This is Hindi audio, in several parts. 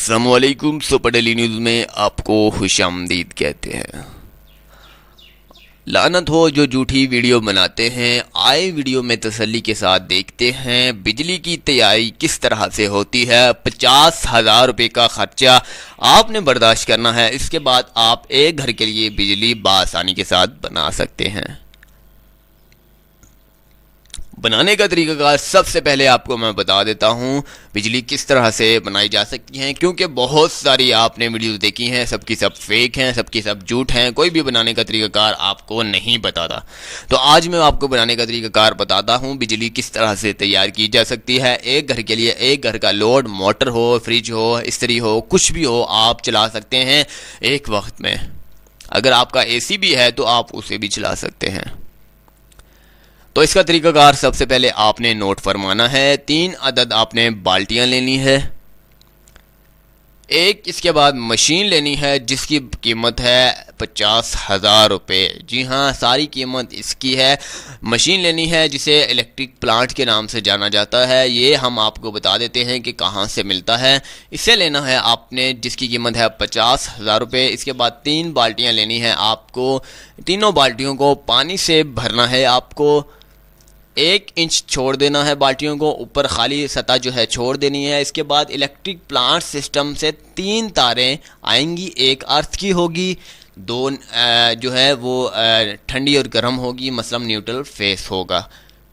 अस्सलामुअलैकुम। सुपर डेली न्यूज़ में आपको खुशामदीद कहते हैं। लानत हो जो झूठी वीडियो बनाते हैं। आए वीडियो में तसल्ली के साथ देखते हैं बिजली की तैयारी किस तरह से होती है। 50,000 रुपये का खर्चा आपने बर्दाश्त करना है। इसके बाद आप एक घर के लिए बिजली बआसानी के साथ बना सकते हैं। बनाने का तरीकाकार सबसे पहले आपको मैं बता देता हूँ बिजली किस तरह से बनाई जा सकती है, क्योंकि बहुत सारी आपने वीडियोस देखी हैं, सबकी सब फेक हैं, सबकी सब झूठ हैं, कोई भी बनाने का तरीकाकार आपको नहीं बताता। तो आज मैं आपको बनाने का तरीकाकार बताता हूँ बिजली किस तरह से तैयार की जा सकती है। एक घर के लिए एक घर का लोड, मोटर हो, फ्रिज हो, इस्त्री हो, कुछ भी हो, आप चला सकते हैं एक वक्त में। अगर आपका AC भी है तो आप उसे भी चला सकते हैं। तो इसका तरीकाकार सबसे पहले आपने नोट फरमाना है। 3 अदद आपने बाल्टियां लेनी है। इसके बाद मशीन लेनी है जिसकी कीमत है 50,000 रुपये। जी हाँ, सारी कीमत इसकी है। मशीन लेनी है जिसे इलेक्ट्रिक प्लांट के नाम से जाना जाता है। ये हम आपको बता देते हैं कि कहाँ से मिलता है। इसे लेना है आपने जिसकी कीमत है 50,000 रुपये। इसके बाद 3 बाल्टियाँ लेनी है आपको। तीनों बाल्टियों को पानी से भरना है आपको। 1 इंच छोड़ देना है बाल्टियों को, ऊपर खाली सतह जो है छोड़ देनी है। इसके बाद इलेक्ट्रिक प्लांट सिस्टम से 3 तारें आएंगी। एक अर्थ की होगी, 2 जो है वो ठंडी और गर्म होगी, मतलब न्यूट्रल फेस होगा।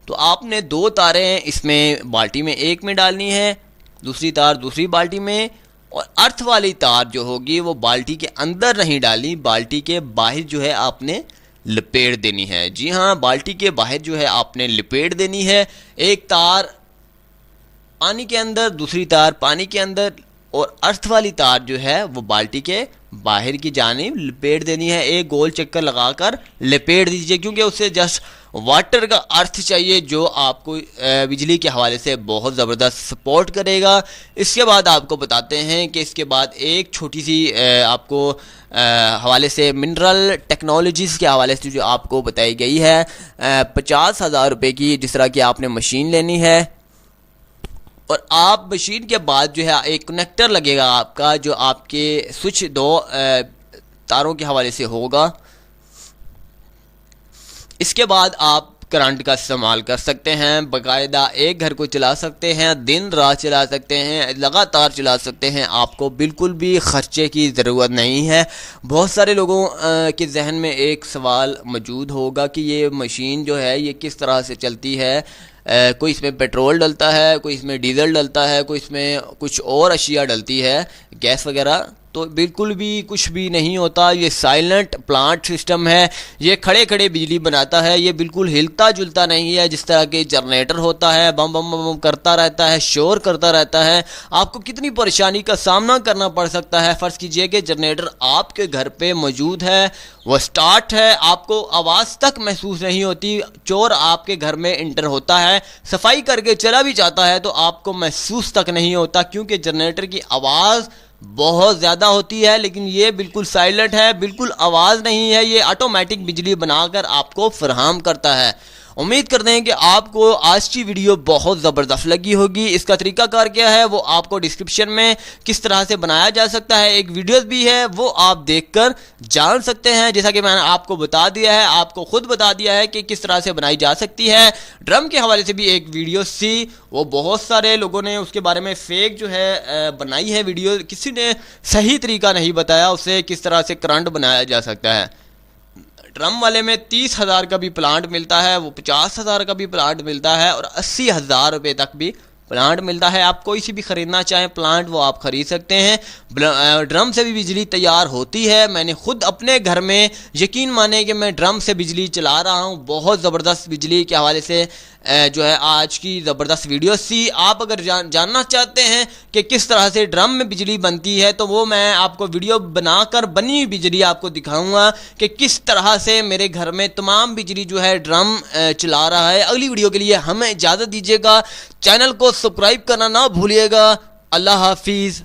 तो आपने 2 तारें इसमें बाल्टी में एक में डालनी है, दूसरी तार दूसरी बाल्टी में, और अर्थ वाली तार जो होगी वो बाल्टी के अंदर नहीं डालनी, बाल्टी के बाहर जो है आपने लपेट देनी है। जी हाँ, बाल्टी के बाहर जो है आपने लपेट देनी है। एक तार पानी के अंदर, दूसरी तार पानी के अंदर, और अर्थ वाली तार जो है वो बाल्टी के बाहर की जानिब लपेट देनी है। एक गोल चक्कर लगाकर लपेट दीजिए, क्योंकि उससे जस्ट वाटर का अर्थ चाहिए जो आपको बिजली के हवाले से बहुत ज़बरदस्त सपोर्ट करेगा। इसके बाद आपको बताते हैं कि इसके बाद एक छोटी सी आपको हवाले से मिनरल टेक्नोलॉजीज़ के हवाले से जो आपको बताई गई है 50,000 रुपये की, जिस तरह की आपने मशीन लेनी है। और आप मशीन के बाद जो है एक कनेक्टर लगेगा आपका, जो आपके स्विच 2 तारों के हवाले से होगा। इसके बाद आप करंट का इस्तेमाल कर सकते हैं। बाकायदा एक घर को चला सकते हैं, दिन रात चला सकते हैं, लगातार चला सकते हैं। आपको बिल्कुल भी खर्चे की ज़रूरत नहीं है। बहुत सारे लोगों के जहन में एक सवाल मौजूद होगा कि ये मशीन जो है ये किस तरह से चलती है। कोई इसमें पेट्रोल डलता है, कोई इसमें डीजल डलता है, कोई इसमें कुछ और अशिया डलती है, गैस वगैरह। तो बिल्कुल भी कुछ भी नहीं होता। ये साइलेंट प्लांट सिस्टम है। ये खड़े खड़े बिजली बनाता है। ये बिल्कुल हिलता जुलता नहीं है जिस तरह के जनरेटर होता है, बम बम बम बम करता रहता है, शोर करता रहता है। आपको कितनी परेशानी का सामना करना पड़ सकता है। फ़र्ज़ कीजिए कि जनरेटर आपके घर पे मौजूद है, वो स्टार्ट है, आपको आवाज़ तक महसूस नहीं होती। चोर आपके घर में इंटर होता है, सफाई करके चला भी जाता है तो आपको महसूस तक नहीं होता, क्योंकि जनरेटर की आवाज़ बहुत ज़्यादा होती है। लेकिन ये बिल्कुल साइलेंट है, बिल्कुल आवाज़ नहीं है। ये ऑटोमेटिक बिजली बनाकर आपको फराहम करता है। उम्मीद करते हैं कि आपको आज की वीडियो बहुत ज़बरदस्त लगी होगी। इसका तरीकाकार क्या है वो आपको डिस्क्रिप्शन में किस तरह से बनाया जा सकता है एक वीडियोस भी है, वो आप देखकर जान सकते हैं। जैसा कि मैंने आपको बता दिया है, आपको खुद बता दिया है कि किस तरह से बनाई जा सकती है। ड्रम के हवाले से भी एक वीडियो थी, वो बहुत सारे लोगों ने उसके बारे में फेक जो है बनाई है वीडियो। किसी ने सही तरीका नहीं बताया उसे किस तरह से करंट बनाया जा सकता है। ड्रम वाले में 30,000 का भी प्लांट मिलता है, वो 50,000 का भी प्लांट मिलता है, और 80,000 रुपये तक भी प्लांट मिलता है। आप कोई सी भी ख़रीदना चाहें प्लांट वो आप ख़रीद सकते हैं। ड्रम से भी बिजली तैयार होती है। मैंने खुद अपने घर में, यकीन माने कि मैं ड्रम से बिजली चला रहा हूँ। बहुत ज़बरदस्त बिजली के हवाले से जो है आज की ज़बरदस्त वीडियो थी। आप अगर जानना चाहते हैं कि किस तरह से ड्रम में बिजली बनती है तो वो मैं आपको वीडियो बनाकर बनी हुई बिजली आपको दिखाऊंगा कि किस तरह से मेरे घर में तमाम बिजली जो है ड्रम चला रहा है। अगली वीडियो के लिए हमें इजाज़त दीजिएगा। चैनल को सब्सक्राइब करना ना भूलिएगा। अल्लाह हाफिज़।